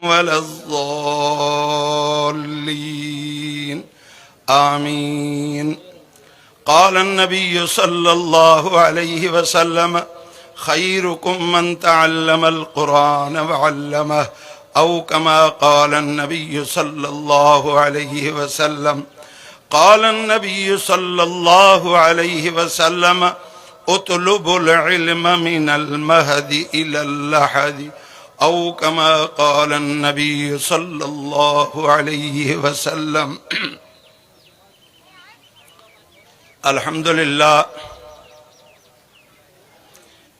वलद्दाल्लीन आमीन। क़ाल अन्नबी सल्लल्लाहु अलैहि वसल्लम खैरुकुम मन तअल्लमल कुरान वअल्लमह औ कमा क़ाल अन्नबी सल्लल्लाहु अलैहि वसल्लम। क़ाल अन्नबी सल्लल्लाहु अलैहि वसल्लम उतलुबुल इल्म मिनल महदी इलल लहदी औ कमा क़ाल अन्नबी सल्लल्लाहु अलैहि वसल्लम। अल्हम्दुलिल्लाह,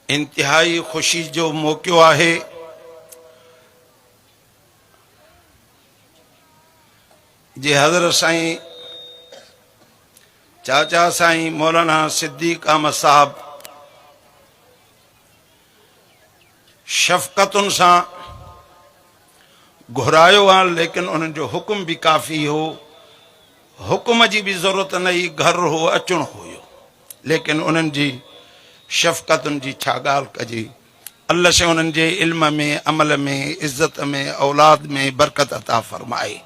इंतहाई खुशी जो मौक़ो आहे जे हज़रत साईं चाचा साईं मौलाना सिद्दीक़ अहमद साहब शफ़क़तुनि सां घुरायो आहे, लेकिन उन्हनि जो हुक्म भी काफ़ी हो, हुक्म जी भी ज़रूरत न हुई, घर हो अचणो हुयो, लेकिन उन्हनि जी शफ़क़तुनि जी छा ॻाल्हि कजे। अल्लाह से उन्हनि जे इल्म में, अमल में, इज़्ज़त में, औलाद में बरकत अता फ़रमाए।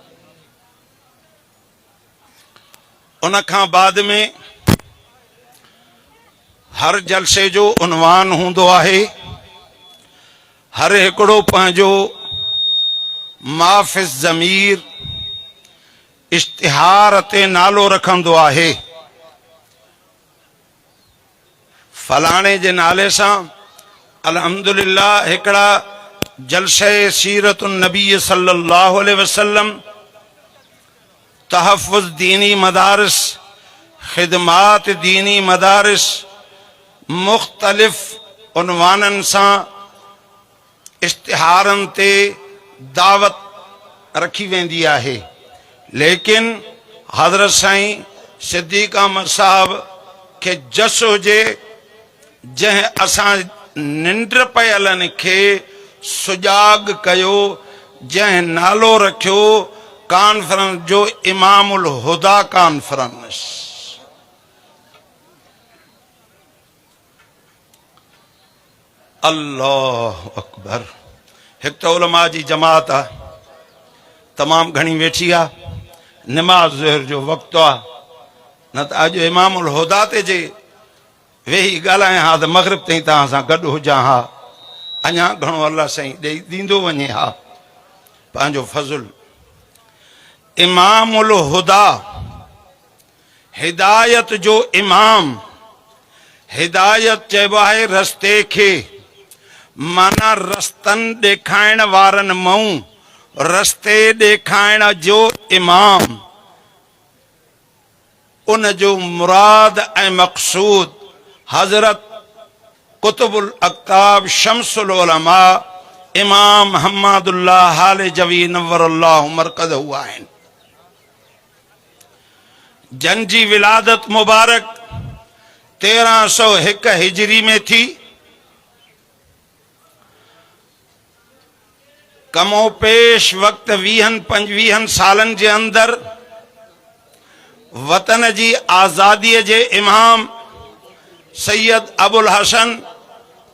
उन खां बाद में हर जलसे जो उन्वान हूंदो आहे, हर हिकिड़ो पंहिंजो माफ़िज़ ज़मीर इश्तिहार ते नालो रखंदो आहे। फलाणे जे नाले सां अल्हम्दुलिल्लाह हिकिड़ा जलसे सीरतुन नबी सल्लल्लाहु अलैहि वसल्लम, तहफ़्फ़ुज़ दीनी मदारिस, ख़िदमात दीनी मदारिस, मुख़्तलिफ़ उन्वाननि सां इश्तिहारनि ते दावत रखी वेंदी आहे। लेकिन हज़रत साईं सिद्दीक़ अहमद साहब खे जस हुजे, जंहिं असां निंड पयलनि खे सुजाग कयो, जंहिं नालो रखियो कॉन्फ्रेंस जो इमामुल हुदा कॉन्फ्रेंस। अल्लाह अकबर। हिकु त उलमा जी जमात आहे, तमामु घणी वेठी आहे, नमाज ज़ोहर जो वक़्तु आहे, न त अॼु इमामुल हुदा ते जे वेही ॻाल्हायां हा त मग़रिब ताईं तव्हां सां गॾु हुजां हा, अञा घणो अल्लाह साईं ॾींदो वञे हा पंहिंजो फज़ुल। इमामुल हुदा, हिदायत जो इमाम। हिदायत चइबो आहे रस्ते खे, माना रस्तनि ॾेखाइण वारनि मां रस्ते ॾेखाइण जो इमाम। उन जो मुराद ऐं मक़सूद हज़रत कुतुबुल अक़ताब शम्सुल उलमा इमाम हम्मादुल्लाह हालिजवी नव्वरल्लाहु मरक़दहु आहिनि, जन जी विलादत मुबारक 1301 हिजरी में थी। कमो पेश वक़्त 20-25 सालनि जे अंदर वतन जी आज़ादीअ जे इमाम सैयद अबुल हसन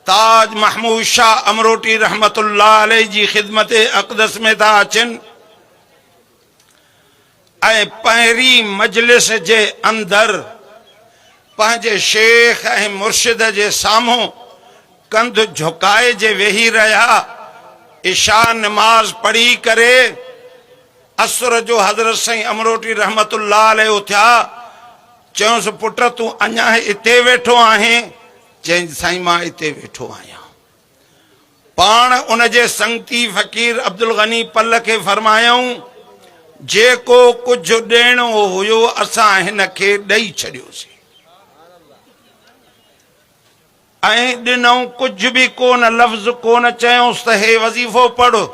ताज महमूद शाह अमरोटी रहमतुल्लाह अलैह जी ख़िदमत अक़दस में था अचनि ऐं पहिरीं मजलिस जे अंदर पंहिंजे शेख ऐं मुर्शिद जे साम्हूं कंध झुकाए जे वेही रहिया। इशा नमाज पढ़ी करे असुर जो हज़रत साईं अमरोटी रहमतुल्लाह अलैह उथिया। चयोसि पुट तूं अञा हिते वेठो आहीं? चई साईं मां हिते वेठो आहियां। पाण उन जे संगती फ़कीर अब्दुल गनी पल खे फरमायूं, जेको कुझु ॾियणो हुयो असां हिन खे ॾेई छॾियोसीं ऐं ॾिनऊं कुझु बि कोन, लफ़्ज़ कोन चयोसि त हे वज़ीफ़ो पढ़ो,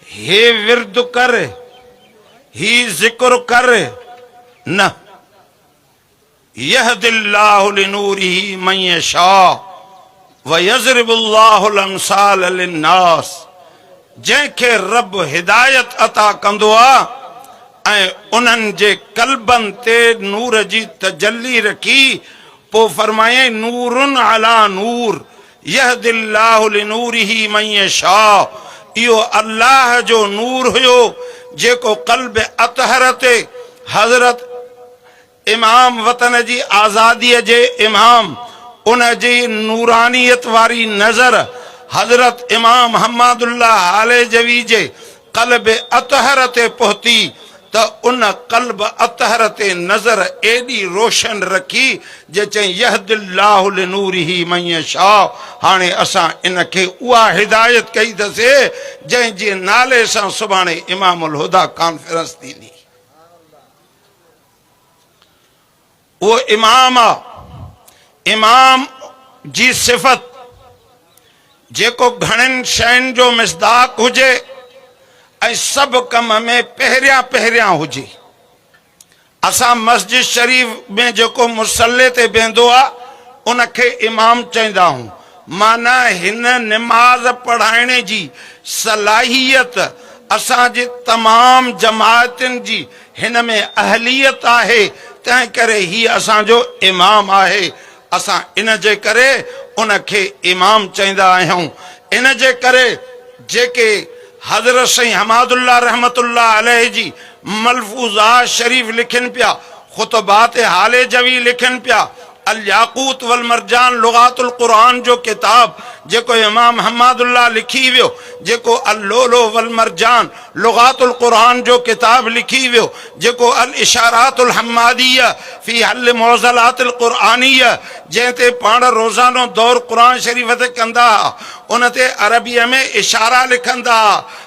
हे विर्द कर, ही ज़िक्र कर, न। यहदिल्लाहु लिनूरिही मन यशा व यज़रिबुल्लाहुल अमसाल लिन्नास। जंहिंखे रब हिदायत अता कंदो आहे ऐं उन्हनि जे कल्बनि ते नूर जी तजल्ली रखी, पोइ फरमाए नूरुन अला नूर, यहदिल्लाहु लिनूरिही मन यशा। इहो अल्लाह जो नूर हुयो जेको क़ल्ब अतहर ते हज़रत इमाम वतन जी आज़ादीअ जे इमाम उन जी नूरानियत वारी नज़र हज़रत इमाम हम्मादुल्लाह हालेजवी जे क़ल्ब अतहर ते पहुती त उन क़ल्ब अतहर ते नज़र एॾी रोशन रखी जे चई यहदिल्लाहु लिनूरिही मन यशा। हाणे असां इन खे उहा हिदायत कई अथसे जंहिंजे नाले सां सुभाणे इमामुल हुदा कॉन्फ्रेंस थींदी। उहो इमाम आहे, इमाम जी सिफ़त जेको घणनि शयुनि जो मिसदाक हुजे ऐं सभु कम में पहिरियां पहिरियां हुजे। असां मस्जिद शरीफ़ में जेको मुसल्ले ते वेंदो आहे उनखे इमाम चवंदा आहियूं। माना हिन निमाज़ पढ़ाइण जी सलाहियत असांजे तमाम जमातुनि जी हिन में अहलियत आहे, तंहिं करे हीअ असांजो इमाम आहे। असां इन जे करे उनखे इमाम चवंदा आहियूं। इन जे करे जेके हज़रत सईं हमादुल्लाह रहमतुल्लाह अलैहि जी मलफूज़ात शरीफ़ लिखनि पिया, ख़ुतबात हालेजवी लिखनि पिया, अल याक़ूत वल मरजान लुगातुल क़ुरान जो किताब जेको इमाम हम्मादुल्लाह लिखी वियो, जेको अल लोलो वल मरजान लुगातुल क़ुरान जो किताब लिखी वियो, जेको अल इशारातुल हम्मादिया फी हल मौज़लातिल क़ुरानिया जंहिं ते पाण रोज़ानो दौर क़ुरान शरीफ़ ते कंदा, उन ते अरबीअ में इशारा लिखंदा,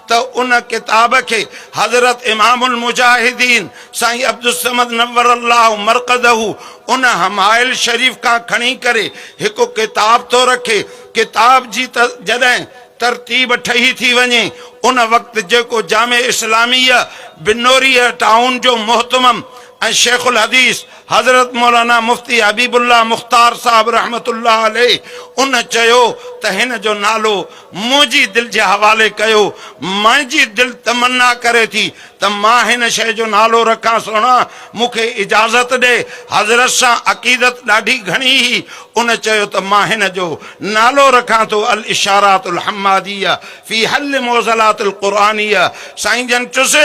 त उन किताब खे हज़रत इमामुल मुजाहिदीन साईं अब्दुल समद नव्वरल्लाहु मरक़दहू उन हमाइल शरीफ़ खां खणी करे हिकु किताब थो रखे। किताब जी जॾहिं तरतीब ठही थी वञे उन वक़्तु जेको जामे इस्लामिया बिनोरीअ टाउन जो मुहतमम ऐं शेखुल हदीस हज़रत मौलाना मुफ्ती हबीबुल्लाह मुख्तार साहब रहमतुल्लाह अलैहि उन चयो त हिन जो नालो मुंहिंजी दिलि जे हवाले कयो। मुंहिंजी दिलि तमन्ना करे थी त मां हिन शइ जो नालो रखां, सुणा मूंखे इजाज़त ॾे। हज़रत सां अक़ीदत ॾाढी घणी हुई। उन चयो त मां हिन जो नालो रखां थो अल इशारातुल हम्मादिया फी हल मौज़लातिल क़ुरानिया। साईं जन चुस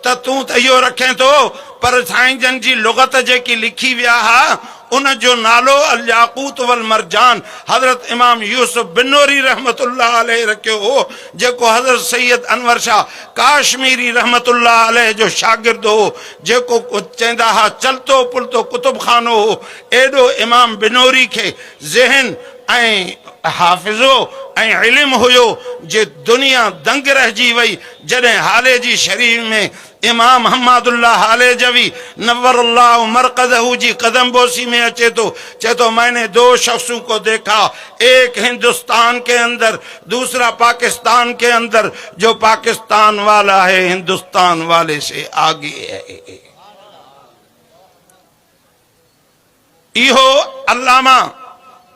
त तूं त इहो रखें थो, पर साईं जन जी लुगत जेकी लिखी विया हा उन जो नालो अल याक़ूत वल मरजान हज़रत इमाम यूसुफ बिनोरी रहमतुल्लाह अलैहि रखियो हो, जेको हज़रत सैयद अनवर शाह काश्मीरी रहमतुल्लाह अलैहि जो शागिर्द हो, जेको चवंदा हा चलतो पुलतो कुतुब खानो हो। एॾो इमाम बिनोरी खे ज़हन ऐं हाफ़िज़ो ऐं इल्मु हुयो जे दुनिया दंग रहिजी वई जॾहिं हाले जी शरीफ़ में इमाम हम्मादुल्लाह हालेजवी नव्वरल्लाहु मरक़दहू जी कदम बोसी में अचे तो, चहे तो मैंने दो शख्सों को देखा, एक हिंदुस्तान के अंदर दूसरा पाकिस्तान के अंदर, जो पाकिस्तान वाला है हिंदुस्तान वाले से आगे है। इहो अल्लामा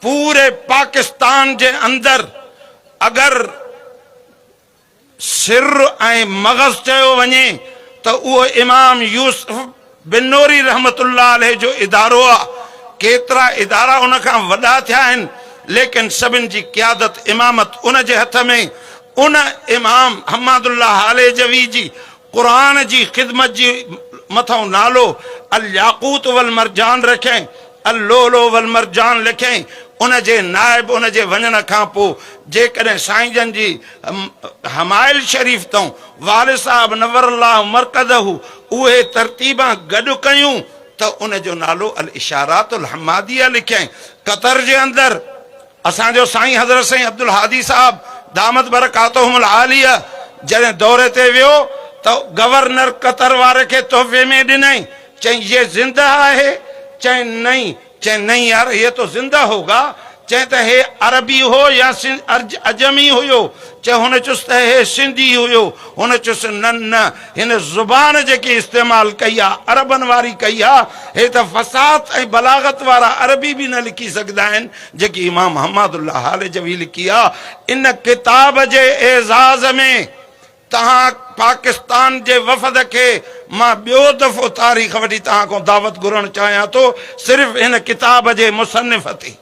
पूरे पाकिस्तान जे अंदर अगर सिर ऐं मग़ज़ चयो वञे त उहो इमाम यूसुफ बिनोरी रहमतुल्लाह अलैहि जो इदारो आहे। केतिरा इदारा उन खां वॾा थिया आहिनि, लेकिन सभिनि जी क़यादत इमामत उन जे हथ में। उन इमाम हम्मादुल्लाह हालेजवी जी क़ुरान जी ख़िदमत जी मथां नालो अल याक़ूत वल मरजान रखें, अल लोलो वल मरजान लिखें। उन जे नाइब उन जे वञण खां पोइ जेकॾहिं साईं जन जी हमाइल शरीफ़ तऊं वालिद साहब नव्वरल्लाहु मरक़दहू उहे तरतीबां गॾु कयूं त उन जो नालो अल इशारातुल हम्मादिया लिखियईं। कतर जे अंदरि असांजो साईं हज़रत साईं अब्दुल हादी साहब दामत बरकातुहुमुल आलिया जॾहिं दौरे ते वियो त गवर्नर कतर वारे खे तोहफ़े में ॾिनई, चई ये ज़िंदा है? चई नहीं। चए नहीं यार ये तो जिंदा होगा। चए त हे अरबी हो या अजमी हुयो? चए हुन चुस त हे सिंधी हुयो। हुन चुस न न हिन ज़ुबान जेकी इस्तेमाल कई आहे अरबन वारी कई आहे, हे त फसाद ऐं बलागत वारा अरबी भी न लिखी सघंदा आहिनि जेकी इमाम हम्मादुल्लाह हालेजवी लिखी आहे। इन किताब जे एज़ाज़ में तहां पाकिस्तान जे वफ़द के मां ॿियो दफ़ो तारीख़ वठी तहां को दावत घुरण चाहियां थो, सिर्फ़ हिन किताब जे मुसन्निफ़ ते।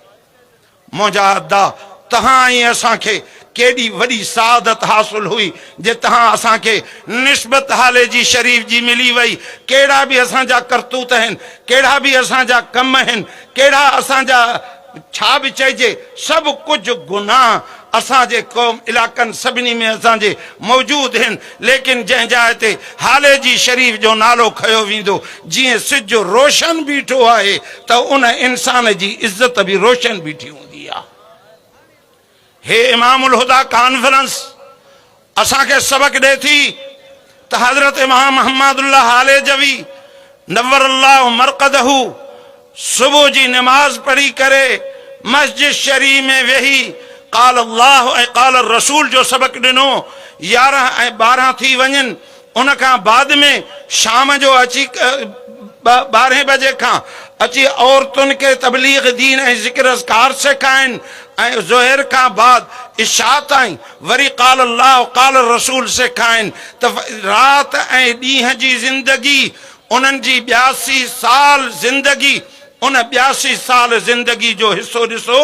मुंहिंजा अदा तहां ऐं असांखे केॾी वॾी सादत हासिल हुई जे तहां असांखे निस्बत हाले जी शरीफ़ जी मिली वई। कहिड़ा बि असांजा करतूत आहिनि, कहिड़ा बि असांजा कम आहिनि, कहिड़ा असांजा छा बि चइजे, सभु कुझु गुनाह असांजे क़ौम इलाइक़नि सभिनी में असांजे मौजूदु आहिनि। लेकिन जंहिं जाइ ते हाले जी शरीफ़ जो नालो खयो वेंदो, जीअं सिज रोशन बीठो आहे त उन इंसान जी इज़त बि रोशन बीठी हूंदी आहे। हे इमामुल हुदा कॉन्फ्रेंस असांखे सबक ॾे थी त हज़रत इमाम अहमदुल्लाह हालेजवी नव्वरल्लाहु मरक़दहू सुबुह जी नमाज पढ़ी करे मस्जिद शरीफ में वेही क़ाल अल्लाह ऐं क़ाल रसूल जो सबक ॾिनो। 11 ऐं 12 थी वञनि, उन खां बाद में शाम जो अची 12 बजे खां अची औरतुनि खे तबलीग दीन ऐं ज़िक्र अज़कार सेखारिनि ऐं ज़ोहर खां बाद इशा ताईं वरी क़ाल अल्लाह क़ाल रसूल सेखारिनि त राति ऐं ॾींहं जी ज़िंदगी उन्हनि जी 82 साल ज़िंदगी, उन 82 साल ज़िंदगी जो हिस्सो ॾिसो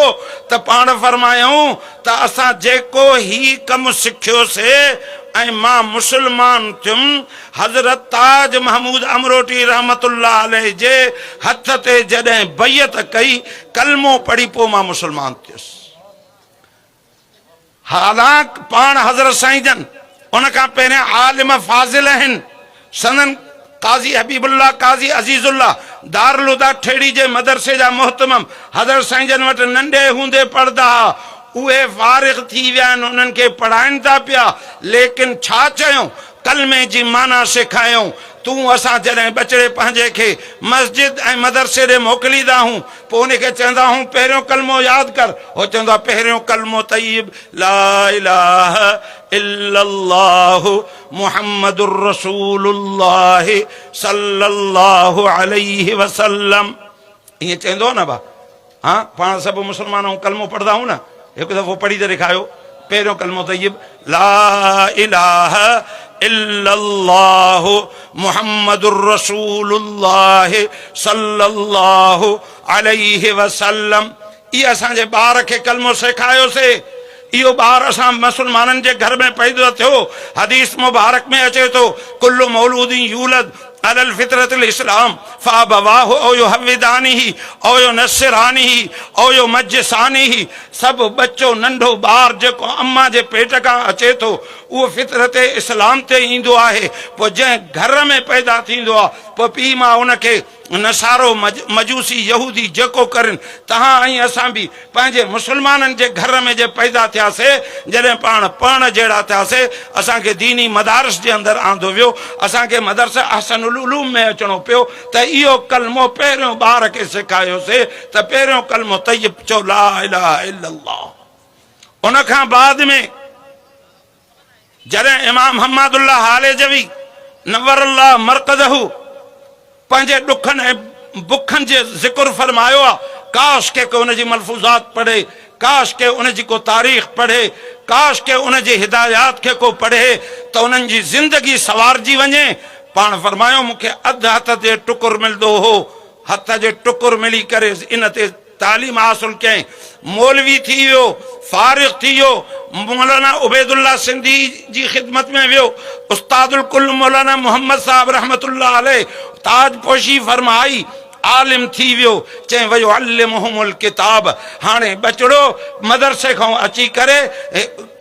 त पाण फरमायूं त असां जेको ही कमु सिखियोसीं ऐं मां मुसलमान थियुमि, हज़रत ताज महमूद अमरोटी रहमतुल्लाह अलैह जे हथ ते जॾहिं बैयत कई, कलमो पढ़ी पोइ मां मुसलमान थियुसि। हालांकि पाण हज़रत साईं जन उन खां पहिरियां आलिम फाज़िल आहिनि। सनन काज़ी हबीबुल्लाह काज़ी अज़ीज़ुल्लाह दारुल हुदा ठेड़ी जे मदरसे जा मुहतमम हज़रत साईं जन वटि नंढे हूंदे पढ़दा हुआ, उहे फारिग़ थी विया आहिनि, उन्हनि खे पढ़ाइनि था पिया। लेकिन छा चयूं, कलमे जी माना सेखारियूं। तूं असां जॾहिं बचड़े पंहिंजे खे मस्जिद ऐं मदरसे ॾे मोकिलींदा हूं, पोइ उनखे चवंदा हूं पहिरियों कलमो यादि कर। हो चवंदो आहे पहिरियों कलमो तय्यब ला इलाहा इल्लल्लाहु मुहम्मदुर रसूलुल्लाह सल्लल्लाहु अलैहि वसल्लम। ईअं चवंदो न बा, हाँ पाण सभु मुस्लमान कलमो पढ़ंदा हूं न, हिकु दफ़ो पढ़ी त ॾेखारियो पहिरियों कलमो तय्यब ला इलाहा इल्लल्लाहु मुहम्मदुर रसूलुल्लाह सल्लल्लाहु अलैहि वसल्लम। इहे असांजे ॿार खे कलमो सेखारियोसीं। इहो ॿार असां मुसलमाननि जे घर में पैदा थियो। हदीस मुबारक में अचे थो कुल्लु मौलूदिन यूलद अलल फितरतिल इस्लाम फाबवाहु औ युहव्विदानिही औ युनस्सिरानिही औ युमज्जिसानिही। सभु बच्चो नंढो ॿार जेको अम्मा जे पेट खां अचे थो उहो फितरत इस्लाम ते ईंदो आहे। पोइ जंहिं घर में पैदा थींदो आहे पोइ पीउ मां उनखे नसारो मजूसी यहूदी जेको करनि, तव्हां ऐं असां बि पंहिंजे मुसलमाननि जे घर में जे पैदा थियासीं, जॾहिं पाण पढ़ण जहिड़ा थियासीं, असांखे दीनी मदारिस जे अंदरि आंदो वियो, असांखे मदरसा अहसनुल उलूम में अचणो पियो त इहो कलमो पहिरियों ॿार खे सेखारियोसीं त पहिरियों कलमो तय्यब चओ ला इलाहा इल्लल्लाह। उन खां बाद में जॾहिं इमाम अहमदुल्लाह हालेजवी नव्वरल्लाह मरक़दहू पंहिंजे ॾुखनि ऐं बुखनि जे ज़िक्र फरमायो आहे, काश के उन जी मलफूज़ात पढ़े, काश के उन जी को तारीख़ पढ़े, काश के उन जी हिदायत खे को पढ़े त उन्हनि जी ज़िंदगी सवारजी वञे। पाण फरमायो मूंखे अधु हथ ते टुकुर मिलंदो हो, हथ जे टुकुर मिली करे इन ते तालीम हासिल कयईं, मौलवी थी वियो, फारिग़ थी वियो, मौलाना उबैदुल्लाह सिंधी जी ख़िदमत में वियो, उस्तादुल कुल मौलाना मोहम्मद साहब रहमतुल्लाह अलैह ताज पोशी फरमाई, आलिम थी वियो। चई वयो अल्लिमुहुमुल किताब। हाणे बचड़ो मदरसे खां अची करे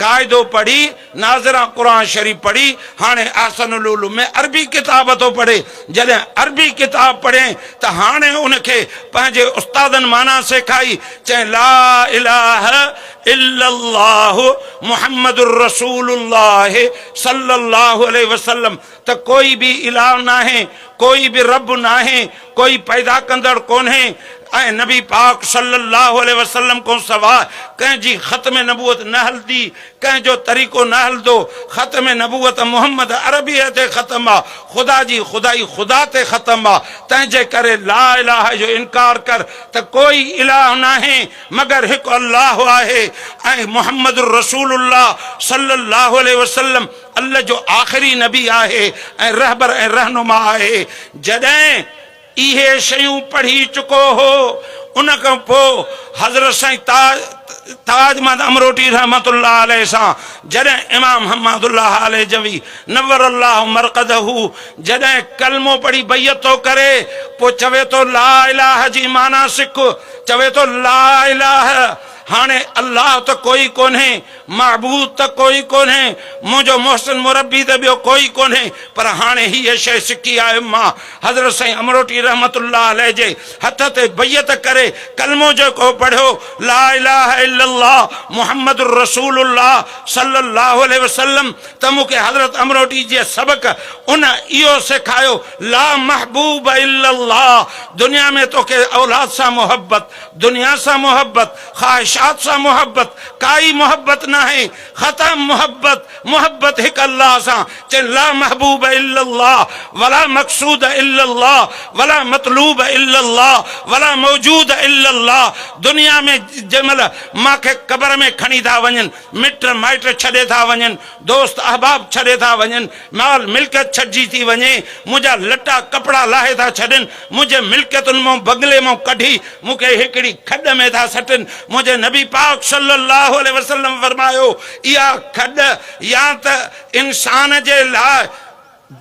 क़ाइदो पढ़ी, नाज़िरा क़ुरान शरीफ़ पढ़ी, हाणे अहसनुल उलूम में अरबी किताब थो पढ़े। जॾहिं अरबी किताब पढ़े त हाणे उनखे पंहिंजे उस्तादनि माना सेखारी। चई ला इलाहा इल्लल्लाहु मुहम्मदुर रसूलुल्लाह सल्लल्लाहु अलैहि वसल्लम। त कोई भी इलाह नाहे, कोई भी रब नाहे, कोई पैदा कंदड़ कोन्हे ऐं नबी पाक सल्लल्लाहु अलैहि वसल्लम को सवाइ कंहिंजी ख़त्म नबूअत न हलंदी, कंहिंजो तरीक़ो न हलंदो। ख़त्म नबूअत मुहम्मद अरबीअ ते ख़त्म आहे, ख़ुदा जी ख़ुदाई ख़ुदा ते ख़त्म आहे। तंहिंजे करे ला इलाह जो इनकार कर त कोई इलाह नाहे मगर हिकु अल्लाह आहे ऐं मुहम्मद रसूलुल्लाह सल्लल्लाहु अलैहि वसल्लम अल्लाह जो आख़िरी नबी आहे ऐं रहबर ऐं रहनुमा आहे। जॾहिं इहे शयूं पढ़ी चुको हो, उन खां पोइ हज़रत साईं ताज महमद अमरोटी रहमतुल्लाह अलैह सां जॾहिं इमाम हम्मादुल्लाह अलैह जवी नव्वरल्लाहु मरक़दहू जॾहिं कलमो पढ़ी बैयत तो करे पोइ चवे तो ला इलाहा जी माना सिख, चवे तो ला इलाहा हाणे अल्लाह तो कोई कोन्हे, महबूद तो कोई कोन्हे, मुझो मोहसिन मुरब्बी तो बियो कोई कोन्हे, पर हाणे हीअ शइ सिखी आहे मां हज़रत साईं अमरोटी रहमतुल्लाह अलैह जे हथ ते बैयत करे कलमो जेको पढ़ियो ला इलाहा इल्लल्लाह मुहम्मदुर रसूलुल्लाह सल्लल्लाहु अलैहि वसल्लम, त मूंखे हज़रत अमरोटी जे सबक उन इहो सेखारियो ला महबूब इल्लल्लाह, दुनिया में तोखे औलाद सां मोहब्बत, दुनिया सां मोहब्बत, ख्वाहिशात सां मोहब्बत, काई मोहब्बत न है, खत्म मोहब्बत, मोहब्बत हिक अल्लाह सां। चए ला महबूब इल्लल्लाह वला मकसूद इल्लल्लाह वला मतलूब इल्लल्लाह वला मौजूद इल्लल्लाह। दुनिया में जंहिंमहिल मूंखे कब्र में खणी था वञनि, मिट माइट छॾे था वञनि, दोस्त अहबाब छॾे था वञनि, माल मिल्कियत छॾिजी थी वञे, मुंहिंजा लटा कपिड़ा लाहे था छॾनि, मुंहिंजे मिल्कियतुनि मां बंगले मां कढी मूंखे हिकिड़ी खॾ में था सटनि। मुंहिंजे नबी पाक सल्लल्लाहु अलैहि वसल्लम फरमायो इहा खॾ या त इंसान जे लाइ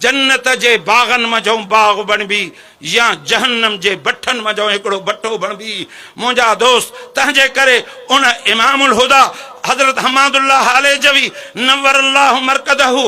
जन्नत जे बागन मजो बाग बणबी या जहन्नम जे बठन मजो हिकिड़ो बट्टो बणबी। मुंहिंजा दोस्त तंहिंजे करे उन इमामुल हुदा हज़रत हम्मादुल्लाह अलैह जवी नव्वरल्लाहु मरक़दहू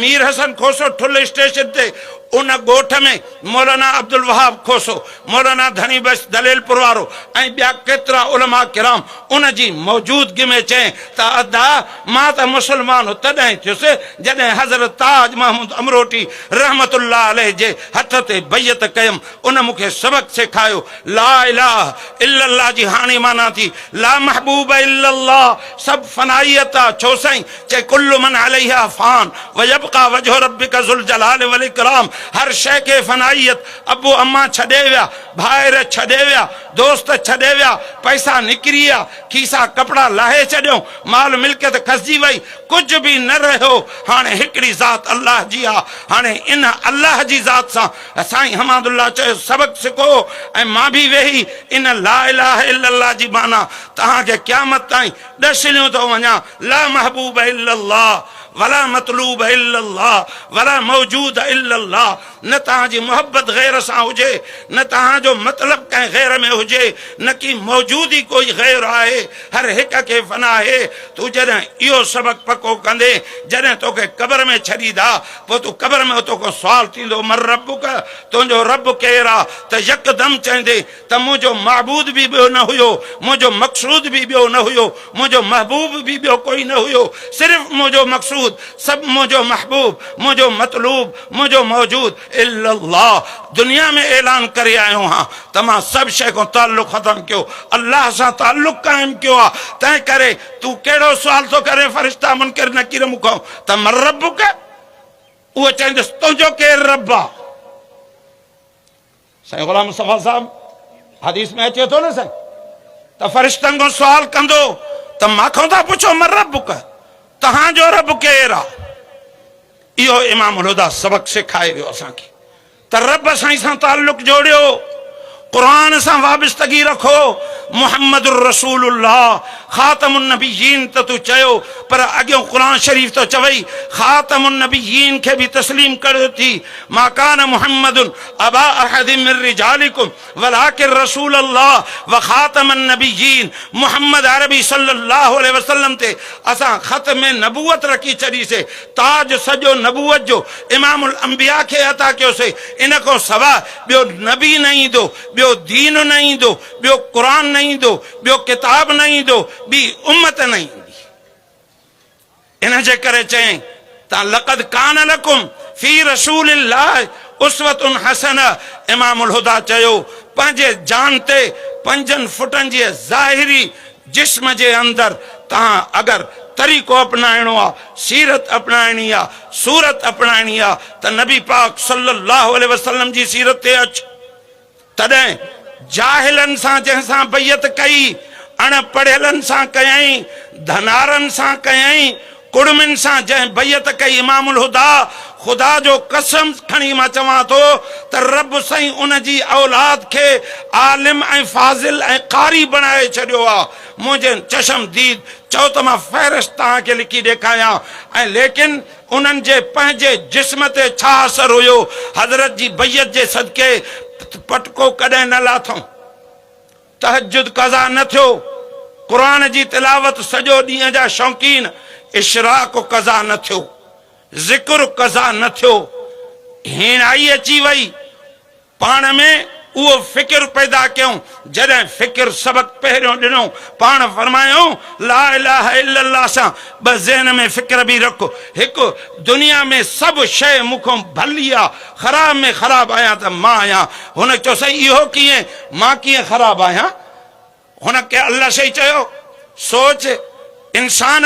मीर हसन खोसो ठुल स्टेशन ते उन गोठ में मौलाना अब्दुल वहाब खोसो, मौलाना धनी बख्श दलेलपुर वारो ऐं ॿिया केतिरा उलमा किराम उन जी मौजूदगी में चए त अदा मां त मुसलमान तॾहिं थियुसि जॾहिं हज़रत ताज महमूद अमरोटी रहमतुल्लाह अलैह जे हथ ते बैयत कयमि। उन मूंखे सबक सेखारियो ला इलाहा इल्लल्लाह जी हाणे माना थी ला महबूब इल्लल्लाह, सब फनाइयत आहे। छो साईं चए कुल्लु मन अलैहा फान व यबका वजहु रब्बिका ज़ुल जलाल वल इकराम, हर शइ खे फनाइयत, अबू अम्मा छॾे विया, भाइर छॾे विया, दोस्त छॾे विया, पैसा निकिरी विया, खीसा कपिड़ा लाहे छॾियो, माल मिल्कियत खसिजी वई, कुझु बि न रहियो। हाणे हिकिड़ी ज़ात अल्लाह जी आहे। हाणे इन अल्लाह जी ज़ात सां साईं हमादुल्लाह चयो सबक सिखो ऐं मां बि वेही इन ला इलाहा इल्लल्लाह जी माना तव्हांखे क़यामत ताईं ॾसिलियो थो वञा। ला महबूब इल्लल्लाह वला मतलूब इल्लल्लाह वला मौजूद इल्लल्लाह, न तव्हांजी मोहब्बत गैर सां हुजे, न तव्हांजो मतिलबु कंहिं गैर में हुजे, न की मौजूदी कोई गैर आहे, हर हिक खे फना आहे। तूं जॾहिं इहो सबक पको कंदे, जॾहिं तोखे क़ब्र में छॾींदा, पोइ तूं क़ब्र में तोखे सुवाल थींदो मर रब्बुक, तुंहिंजो रब केरु आहे, त यकदम चवंदे त मुंहिंजो महबूद बि ॿियो न हुयो, मुंहिंजो मक़सूद बि ॿियो न हुयो, मुंहिंजो महबूब बि ॿियो कोई न हुयो, सिर्फ़ु मुंहिंजो मक़सूद, सब मुझो महबूब, मुझो मतलूब, मुझो मौजूद इल्लल्लाह। दुनिया में ऐलान करे आयो हाँ तमाम सब शय को ताल्लुक खत्म क्यों, अल्लाह से ताल्लुक कायम क्यों आ। तय करे तू केड़ो सवाल तो करे फरिश्ता मुनकर नकीर मुखो त मर रब्बुक, वो चंदस तुझो के रब्बा। सही गुलाम मुस्तफा साहब हदीस में अचे तो न सही त फरिश्तन को सवाल कंदो त माखो था पुछो मर रब्बुक, तहां जो रब केर आ। इहो इमाम हुदा सबक सिखाए वियो असांखे त रब साईं सां ताल्लुक जोड़ियो, कुरान सां वाबस्तगी रखो, मुहम्मदुर रसूलुल्लाह खातमुन नबियीन त तू चयो, पर अॻियों कुरान शरीफ तो चवई खातमुन नबियीन खे भी तस्लीम करियो थी। मा कान मुहम्मदुन अबा अहदिन मिन रिजालिकुम वलाकिन रसूलुल्लाह व खातमुन नबियीन। मुहम्मद अरबी सल्लल्लाहु अलैहि वसल्लम ते असां खत में नबूवत रखी छड़ी से, ताज सजो नबूवत जो इमामुल अंबिया खे अता कयोसे। इन को सवा बियो नबी न ईंदो, बियो दीन न ईंदो, बियो कुरान न ईंदो, बियो किताब न ईंदो, बी उम्मत न ईंदी। इन जे करे चई ता लक़द कान लकुम फी रसूलिल्लाह उसवतुन हसना। इमामुल हुदा चयो पंहिंजे जान ते 5 फुटन जे ज़ाहिरी जिस्म जे अंदर तहां अगर तरीक़ो अपनाइणो आ, सीरत अपनाइणी आ, सूरत अपनाइणी आ त नबी पाक सल्लल्लाहु अलैहि वसल्लम जी सीरत ते अच। तॾहिं जाहिलन सां जंहिंसां बैयत कई, अणपढ़ियलन सां कयई, धनारन सां कयई, कुड़मिन सां जंहिं बैयत कई इमामुल हुदा खुदा जो कसम खणी मां चवां थो त रब साईं उन जी औलाद खे आलिम ऐं फाज़िल ऐं कारी बणाए छॾियो आहे। मुंहिंजे चशमदीद चओ त मां फ़हरिस्त तव्हांखे लिखी ॾेखारियां ऐं लेकिन उन्हनि जे पंहिंजे जिस्म ते छा असर हुयो। हज़रत जी बैयत जे सदके पटको कॾहिं न लाथऊं, तहजुद कज़ा न थियो, क़ुरान जी तिलावत सॼो ॾींहं जा शौक़ीन, इशराक कज़ा न थियो, ज़िक्र कज़ा न थियो। हिणाई अची वई, पाण में उहो फ़िक्र पैदा कयूं। जॾहिं फ़िक्र सबक़ पहिरियों ॾिनो, पाण फरमायूं ला इलाहा इल्लल्लाह सां ॿ ज़हन में फ़िक्र बि रखो। हिकु, दुनिया में सभु शइ मूंखां भली आहे, ख़राब में ख़राब आहियां त मां आहियां। हुन चयो साईं इहो कीअं, मां कीअं ख़राब आहियां? हुनखे अल्लाह सही चयो, सोच इंसान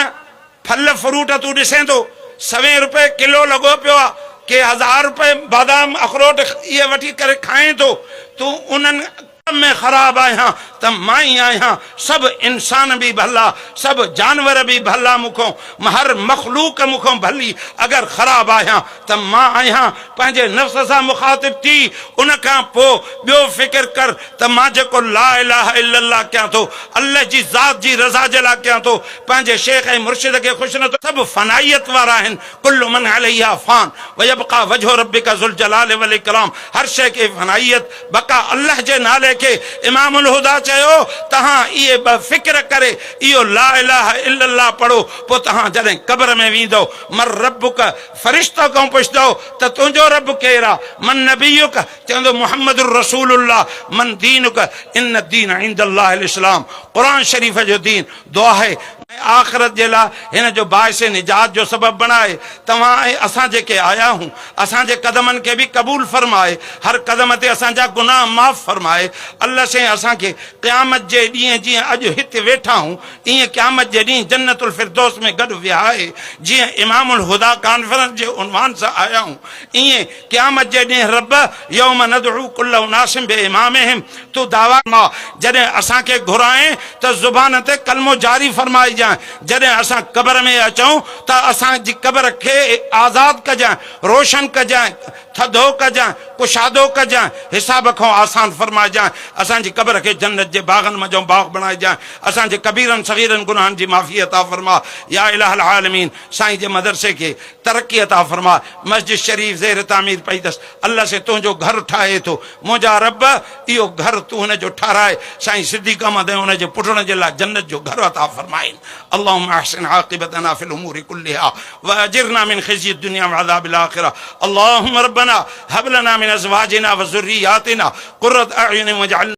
फल फ्रूट तूं ॾिसें थो 100 रुपए किलो लॻो पियो आहे, के 1000 रुपए बादाम अखरोट इहे वठी करे खाए थो, तूं उन्हनि में ख़राब आहियां त मां ई आहियां। सभु इंसान बि भला, सभु जानवर बि भला, मूंखां हर मख़लूक मूंखां भली। अगरि ख़राब आहियां त मां आहियां। पंहिंजे नफ़्स सां मुखातिब थी, उन खां पोइ ॿियो फ़िक्र कर त मां जेको ला इलाहा इल्लल्लाह कयां थो, अल्लाह जी ज़ात जी रज़ा जे लाइ कयां थो, पंहिंजे शेख ऐं मुर्शिद खे ख़ुशि नथो। सभु फ़नाइयत वारा आहिनि। कुल्लु मन अलैहा फ़ान व यबक़ा वजहु रब्बिका ज़ुल जलाल वल इकराम। हर शइ खे फ़नाइयत बका अल्लाह जे नाले के इमामुल हुदा चयो, तहां इहे ॿ फ़िक्र करे इहो ला इलाहा इल्लल्लाह पढ़ो, पोइ तहां जॾहिं क़ब्र में वेंदो, मर रब्बुक फ़रिश्तो खां पुछंदो त तुंहिंजो रब केरु आहे, मन नबीयुक चवंदो मुहम्मदुर रसूलुल्लाह, मन दीनुक इन दीन इंदल्लाहिल इस्लाम। क़ुरान शरीफ़ जो दीन दुआ है आख़िरत जे लाइ हिन जो बाइस निजात जो सबब बणाए। तव्हां ऐं असां जेके आया हूं, असांजे कदमनि खे बि क़बूल फरमाए, हर कदम ते असांजा गुनाह माफ़ फरमाए। अल्लाह साईं असांखे क़यामत जे ॾींहुं जीअं अॼु हिते वेठा हूं, ईअं क़यामत जे ॾींहुं जन्नतुल फिरदौस में गॾु विहाए। जीअं इमामुल हुदा कॉन्फ्रेंस जे उनवान सां आया हूं, ईअं क़यामत जे ॾींहुं रब यौम नदउ कुल्ल उनासिम बिइमामिहिम, तूं दावा मां जॾहिं असांखे घुराए त ज़ुबान ते कलमो जारी फरमाइजांइ। जॾहिं असां क़ब्र में अचूं त असांजी क़ब्र खे आज़ाद कजांइ, रोशन कजांइ, थधो कजांइ, कुशादो कजांइ, हिसाब खां आसान फरमाइजांइ। असांजी क़ब्र खे जन्नत जे बाग़नि मंझो बाग़ बणाइजांइ। असांजे कबीरनि सग़ीरनि गुनाहनि जी माफ़ी अता फरमा। या इलाहल आलमीन, साईं जे मदरसे खे तरक़ी अता फरमा। मस्जिद शरीफ़ ज़ेर तामीर पई अथसि, अल्लाह से तुंहिंजो घर ठाहे थो। मुंहिंजा रब इहो घर तूं हुनजो ठाराए। साईं सिद्धी कम ते हुनजे पुटण जे लाइ जन्नत जो घर अता फरमाइन। अल्लाहुम्मा अहसिन आक़िबतना फिल उमूरि कुल्लिहा व अजिरना मिन ख़िज़्यि दुनिया व अज़ाबिल आख़िरह। अल्लाहुम्मा रब्बना हब लना मिन अज़वाजिना व ज़ुर्रिय्यातिना क़ुर्रत अअयुन वजअलना